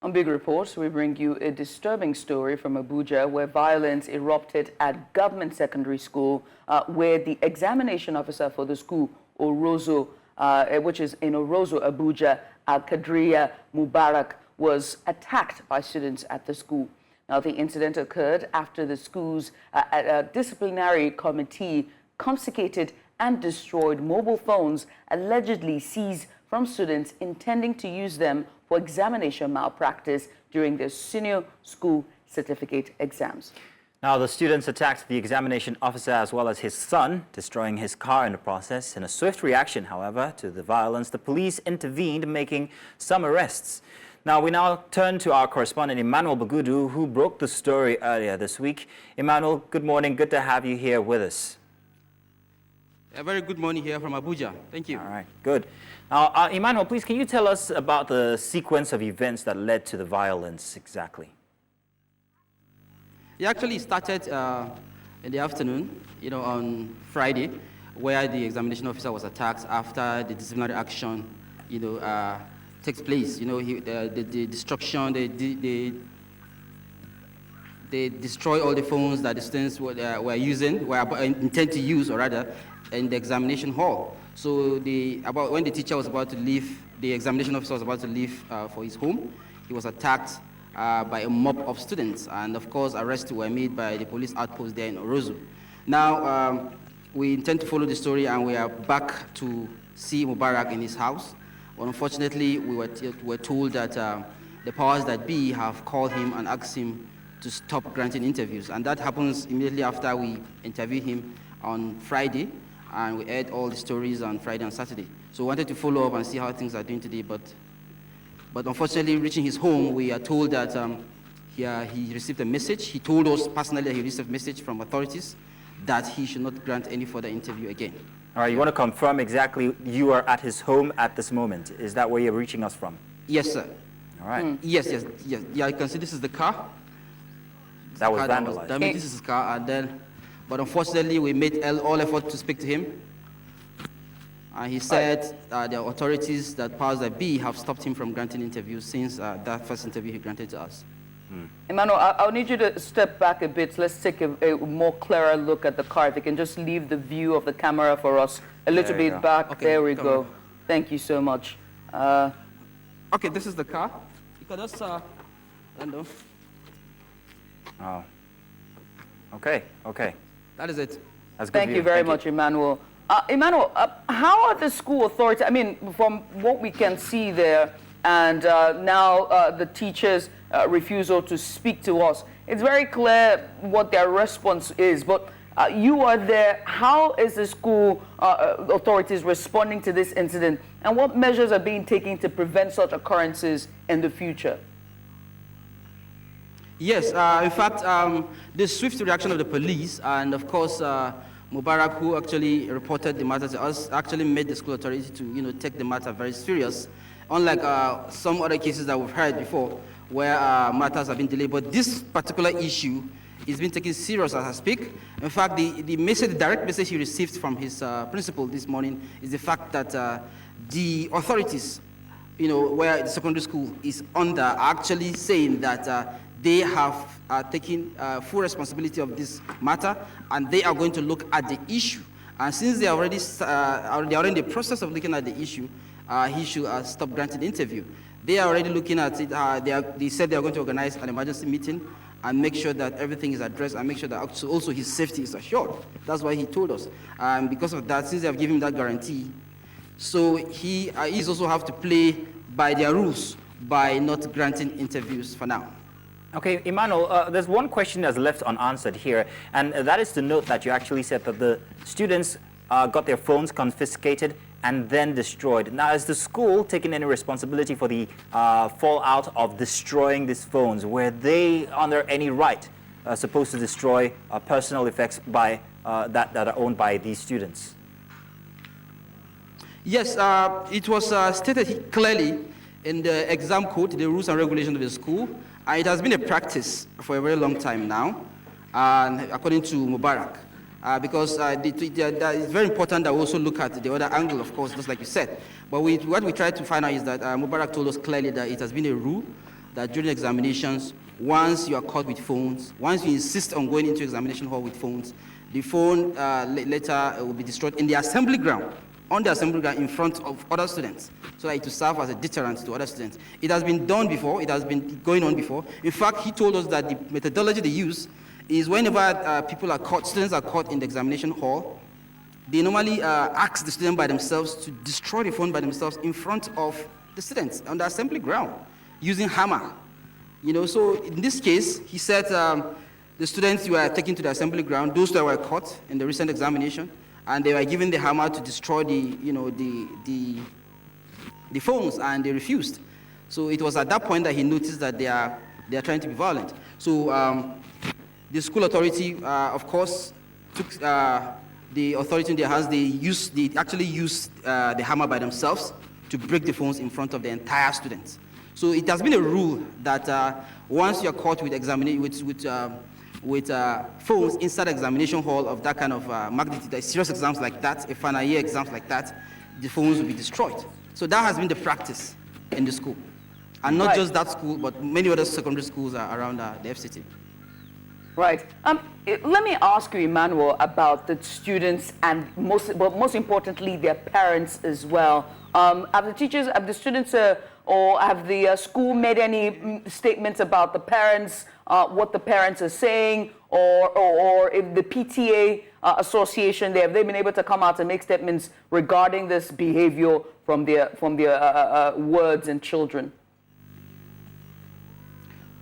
On Big Reports, we bring you a disturbing story from Abuja where violence erupted at government secondary school where the examination officer for the school, Orozo, which is in Orozo, Abuja, Al-kadriyar Mubarak, was attacked by students at the school. Now, the incident occurred after the school's disciplinary committee confiscated and destroyed mobile phones allegedly seized from students intending to use them for examination malpractice during their senior school certificate exams. Now, the students attacked the examination officer as well as his son, destroying his car in the process. In a swift reaction, however, to the violence, the police intervened, making some arrests. Now, we now turn to our correspondent, Emmanuel Bagudu, who broke the story earlier this week. Emmanuel, good morning. Good to have you here with us. A very good morning here from Abuja. Thank you. All right, good. Now, Emmanuel, please, can you tell us about the sequence of events that led to the violence exactly? It actually started in the afternoon, on Friday, where the examination officer was attacked after the disciplinary action, takes place. The destruction, they destroy all the phones that the students were intend to use, or rather, in the examination hall. So when the teacher was about to leave, the examination officer was about to leave for his home, he was attacked by a mob of students. And of course, arrests were made by the police outpost there in Orozo. Now, we intend to follow the story, and we are back to see Mubarak in his house. But unfortunately, we were told that the powers that be have called him and asked him to stop granting interviews. And that happens immediately after we interviewed him on Friday. And we aired all the stories on Friday and Saturday. So we wanted to follow up and see how things are doing today. But unfortunately, reaching his home, we are told that he received a message. He told us personally that he received a message from authorities that he should not grant any further interview again. All right, you want to confirm exactly you are at his home at this moment. Is that where you're reaching us from? Yes, sir. All right. Yes. Yeah, you can see this is the car. That was vandalized. This is his car, but unfortunately, we made all effort to speak to him. And he said the authorities, that powers that be, have stopped him from granting interviews since that first interview he granted to us. Emmanuel, I'll need you to step back a bit. Let's take a more clearer look at the car. If you can just leave the view of the camera for us a little bit back. Okay, there we go. Thank you so much. Okay, this is the car. You can just Oh. Okay. That is it. That's good. Thank you very much, Emmanuel. Emmanuel, how are the school authorities, I mean, from what we can see there, and now the teachers' refusal to speak to us, it's very clear what their response is, but you are there. How is the school authorities responding to this incident, and what measures are being taken to prevent such occurrences in the future? Yes, in fact, the swift reaction of the police, and of course, Mubarak, who actually reported the matter to us, actually made the school authority to, take the matter very serious. Unlike some other cases that we've heard before, where matters have been delayed, but this particular issue is being taken serious as I speak. In fact, the direct message he received from his principal this morning is the fact that the authorities, where the secondary school is under, are actually saying that they have taken full responsibility of this matter, and they are going to look at the issue. And since they are already in the process of looking at the issue, he should stop granting the interview. They are already looking at it. They said they are going to organize an emergency meeting and make sure that everything is addressed and make sure that also his safety is assured. That's why he told us. And because of that, since they have given him that guarantee, so he's also have to play by their rules by not granting interviews for now. Okay, Emmanuel, there's one question that's left unanswered here, and that is to note that you actually said that the students got their phones confiscated and then destroyed. Now, is the school taking any responsibility for the fallout of destroying these phones? Were they under any right supposed to destroy personal effects by, that are owned by these students? Yes, it was stated clearly in the exam code, the rules and regulations of the school. It has been a practice for a very long time now, according to Mubarak, because it's very important that we also look at the other angle, of course, just like you said. But what we tried to find out is that Mubarak told us clearly that it has been a rule that during examinations, once you are caught with phones, once you insist on going into examination hall with phones, the phone later will be destroyed in the assembly ground, on the assembly ground in front of other students, so that it will serve as a deterrent to other students. It has been done before, it has been going on before. In fact, he told us that the methodology they use is whenever people are caught, students are caught in the examination hall, they normally ask the student by themselves to destroy the phone by themselves in front of the students on the assembly ground using hammer. You know, so in this case, he said the students were taken to the assembly ground, those that were caught in the recent examination, and they were given the hammer to destroy the phones, and they refused. So it was at that point that he noticed that they are trying to be violent. So the school authority, of course, took the authority in their hands. They actually used the hammer by themselves to break the phones in front of the entire students. So it has been a rule that once you're caught with phones inside examination hall of that kind of magnitude, serious exams like that, a final year exams like that, the phones will be destroyed. So that has been the practice in the school. And not just that school, but many other secondary schools are around the FCT. Right. Let me ask you, Emmanuel, about the students and most importantly, their parents as well. Have the teachers, have the students, or have the school made any statements about the parents, what the parents are saying, or if the PTA association, have they been able to come out and make statements regarding this behavior from their words and children?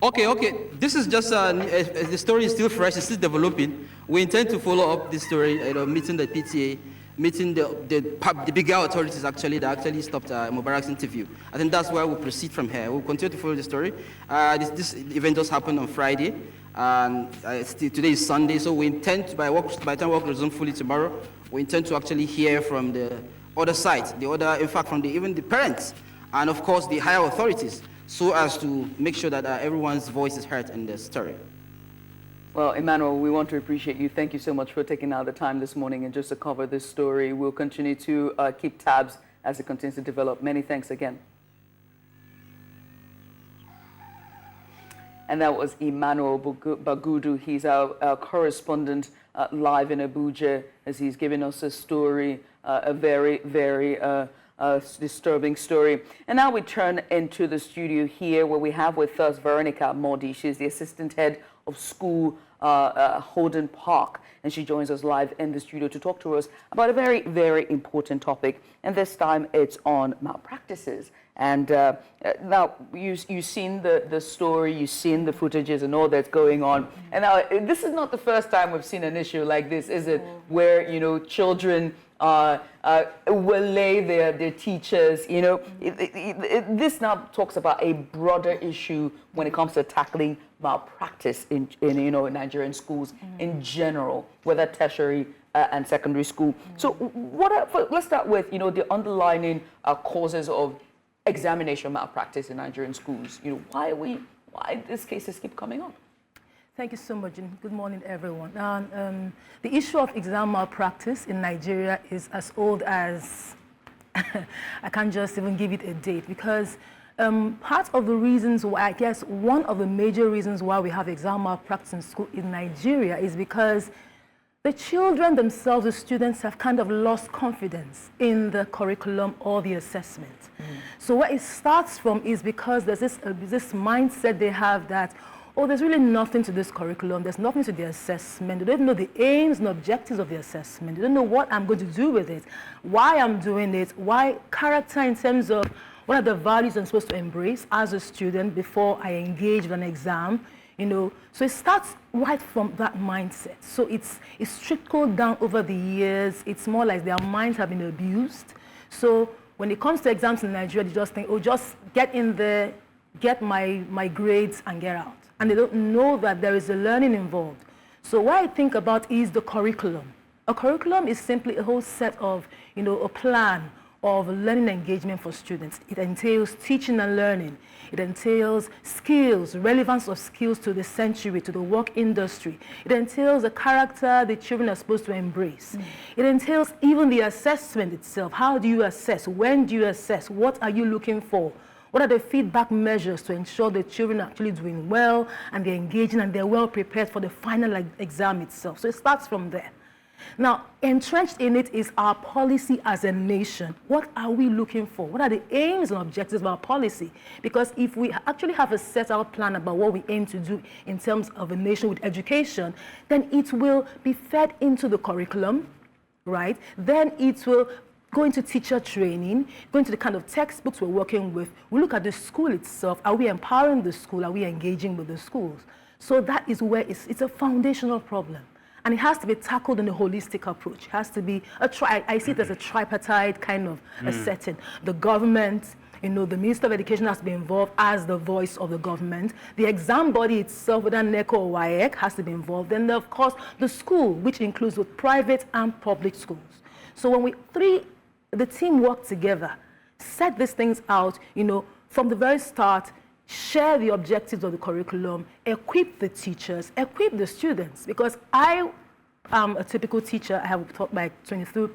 Okay. This is just the story is still fresh. It's still developing. We intend to follow up this story. Meeting the PTA, meeting the bigger authorities that actually stopped Mubarak's interview. I think that's where we'll proceed from here. We'll continue to follow the story. This event just happened on Friday, and today is Sunday. So we intend to, by the time work resumes fully tomorrow, we intend to actually hear from the other side, in fact, from even the parents, and of course the higher authorities, so as to make sure that everyone's voice is heard in the story. Well, Emmanuel, we want to appreciate you. Thank you so much for taking out the time this morning and just to cover this story. We'll continue to keep tabs as it continues to develop. Many thanks again. And that was Emmanuel Bagudu. He's our correspondent live in Abuja as he's giving us a story, a very, very disturbing story. And now we turn into the studio here where we have with us Veronica Mordi. She's the assistant head of school, Holden Park, and she joins us live in the studio to talk to us about a very, very important topic. And this time it's on malpractices. And now you've seen the story, you've seen the footages and all that's going on. And now this is not the first time we've seen an issue like this, is it? Where, you know, children waylay their teachers, you know. This now talks about a broader issue when it comes to tackling malpractice in Nigerian schools in general, whether tertiary and secondary school. So let's start with, you know, the underlying causes of examination malpractice in Nigerian schools. You know, why these cases keep coming up? Thank you so much, and good morning, everyone. The issue of exam malpractice in Nigeria is as old as, I can't just even give it a date, because part of the reasons why, I guess one of the major reasons why we have exam malpractice in school in Nigeria is because the children themselves, the students, have kind of lost confidence in the curriculum or the assessment. So where it starts from is because there's this mindset they have that, oh, there's really nothing to this curriculum, there's nothing to the assessment, they don't know the aims and objectives of the assessment, they don't know what I'm going to do with it, why I'm doing it, why character in terms of what are the values I'm supposed to embrace as a student before I engage with an exam, you know. So it starts right from that mindset. So it's trickled down over the years. It's more like their minds have been abused. So when it comes to exams in Nigeria, they just think, oh, just get in there, get my grades and get out. And they don't know that there is a learning involved. So what I think about is the curriculum. A curriculum is simply a whole set of, you know, a plan of learning engagement for students. It entails teaching and learning. It entails skills, relevance of skills to the century, to the work industry. It entails the character the children are supposed to embrace. It entails even the assessment itself. How do you assess? When do you assess? What are you looking for? What are the feedback measures to ensure the children are actually doing well and they're engaging and they're well prepared for the final exam itself? So it starts from there. Now, entrenched in it is our policy as a nation. What are we looking for? What are the aims and objectives of our policy? Because if we actually have a set out plan about what we aim to do in terms of a nation with education, then it will be fed into the curriculum, right? Then it will go into teacher training, go into the kind of textbooks we're working with. We look at the school itself. Are we empowering the school? Are we engaging with the schools? So that is where it's a foundational problem. And it has to be tackled in a holistic approach. It has to be I see it as a tripartite kind of a setting. The government, the Minister of Education has to be involved as the voice of the government. The exam body itself, whether NECO or WAEC, has to be involved. And of course, the school, which includes both private and public schools. So when the team worked together, set these things out, from the very start, share the objectives of the curriculum, equip the teachers, equip the students. Because I am a typical teacher. I have taught like 22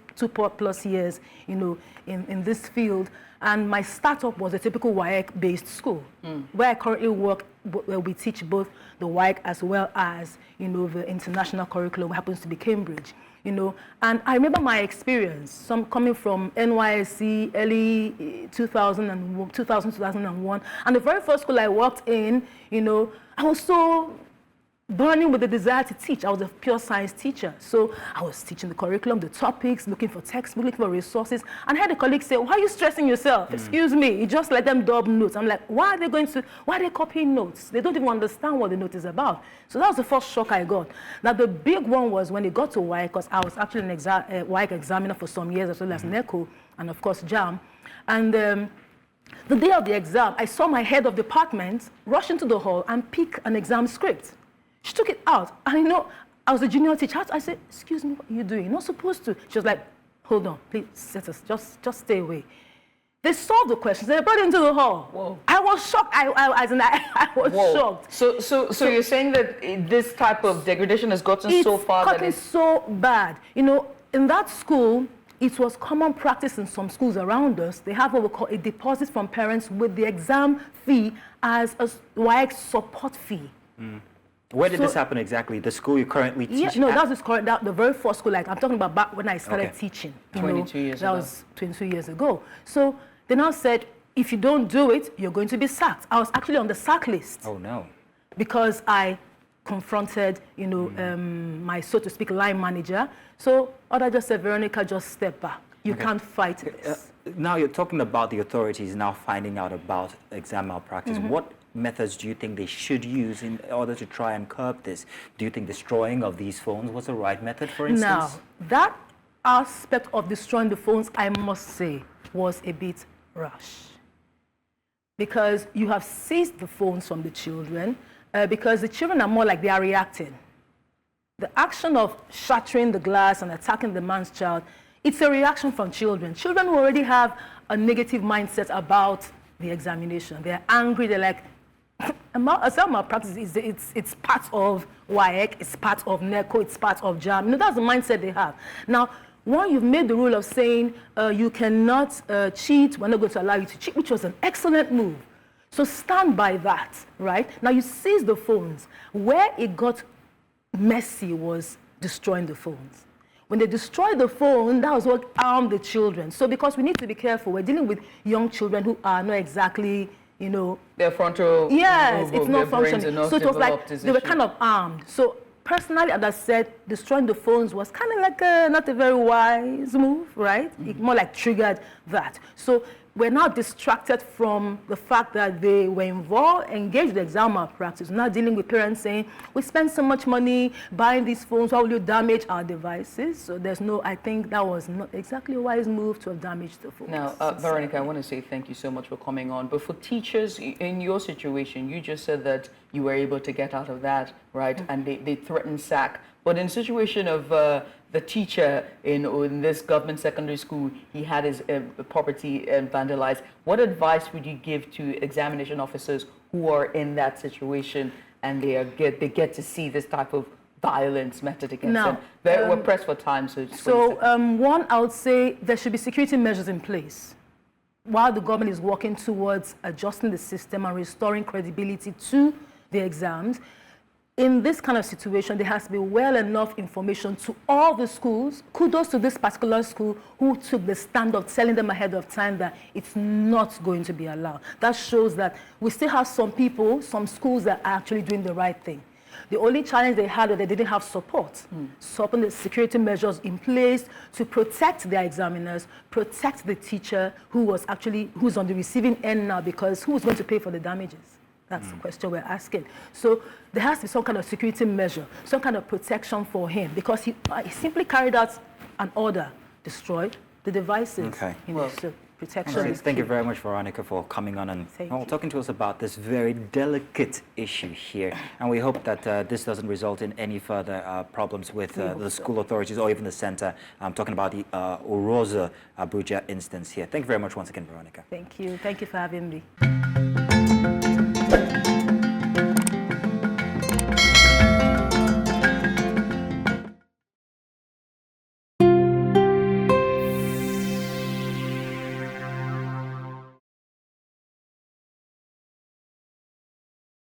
plus years, in this field. And my startup was a typical WAEC-based school. Where I currently work, where we teach both the WAEC as well as, the international curriculum, which happens to be Cambridge. And I remember my experience, coming from NYSC, early 2001. And the very first school I worked in, I was so burning with the desire to teach. I was a pure science teacher. So I was teaching the curriculum, the topics, looking for textbooks, looking for resources. And I had a colleague say, why are you stressing yourself? Excuse me, you just let them dub notes. I'm like, why are they copying notes? They don't even understand what the note is about. So that was the first shock I got. Now the big one was when it got to WAEC, because I was actually an WAEC examiner for some years, as well as NECO, and of course JAM. And the day of the exam, I saw my head of department rush into the hall and pick an exam script. She took it out, and I was a junior teacher. I said, excuse me, what are you doing? You're not supposed to. She was like, hold on, please, just stay away. They solved the questions, they brought it into the hall. Whoa. I was shocked, I was shocked. So you're saying that this type of degradation has gotten so far that it's so bad. In that school, it was common practice in some schools around us. They have what we call a deposit from parents with the exam fee as a WAEC support fee. Where did this happen exactly? The school you currently teach? Yeah, no, that was the very first school. Like I'm talking about back when I started teaching. 22 years ago. That was 22 years ago. So they now said, if you don't do it, you're going to be sacked. I was actually on the sack list. Oh no! Because I confronted, my, so to speak, line manager. So others just said, Veronica, just step back. You can't fight this. Now you're talking about the authorities now finding out about exam malpractice. What methods do you think they should use in order to try and curb this? Do you think destroying of these phones was the right method, for instance? Now, that aspect of destroying the phones, I must say, was a bit rash. Because you have seized the phones from the children, because the children are more like they are reacting. The action of shattering the glass and attacking the man's child, it's a reaction from children. Children who already have a negative mindset about the examination. They're angry, they're like, exam malpractice, it's part of WAEC, it's part of NECO, it's part of JAM. That's the mindset they have. Now, one, you've made the rule of saying you cannot cheat, we're not going to allow you to cheat, which was an excellent move. So stand by that, right? Now, you seize the phones. Where it got messy was destroying the phones. When they destroyed the phone, that was what armed the children. So because we need to be careful, we're dealing with young children who are not exactly, their frontal yes, it's not functioning. Not so it was like they were kind of armed. So personally, as I said, destroying the phones was kind of like not a very wise move, right? It more like triggered that. So we're now distracted from the fact that they were engaged in exam malpractice. We're now dealing with parents saying, we spend so much money buying these phones, why will you damage our devices? So I think that was not exactly a wise move to have damaged the phones. Now, Veronica, I want to say thank you so much for coming on. But for teachers, in your situation, you just said that you were able to get out of that, right? And they threatened sack. But in the situation of the teacher in this government secondary school, he had his property vandalized. What advice would you give to examination officers who are in that situation and they get to see this type of violence meted against them? We're pressed for time, so one, I would say there should be security measures in place. while the government is working towards adjusting the system and restoring credibility to the exams, in this kind of situation, there has to be well enough information to all the schools. Kudos to this particular school who took the stand of telling them ahead of time that it's not going to be allowed. That shows that we still have some people, some schools that are actually doing the right thing. The only challenge they had was they didn't have support. Stopping the security measures in place to protect their examiners, protect the teacher who's on the receiving end now, because who's going to pay for the damages? That's the question we're asking. So there has to be some kind of security measure, some kind of protection for him, because he simply carried out an order, destroyed the devices. Okay. So protection is Thank key. you very much, Veronica, for coming on and talking to us about this very delicate issue here. And we hope that this doesn't result in any further problems with the school authorities or even the center. I'm talking about the Orozo Abuja instance here. Thank you very much once again, Veronica. Thank you. Thank you for having me.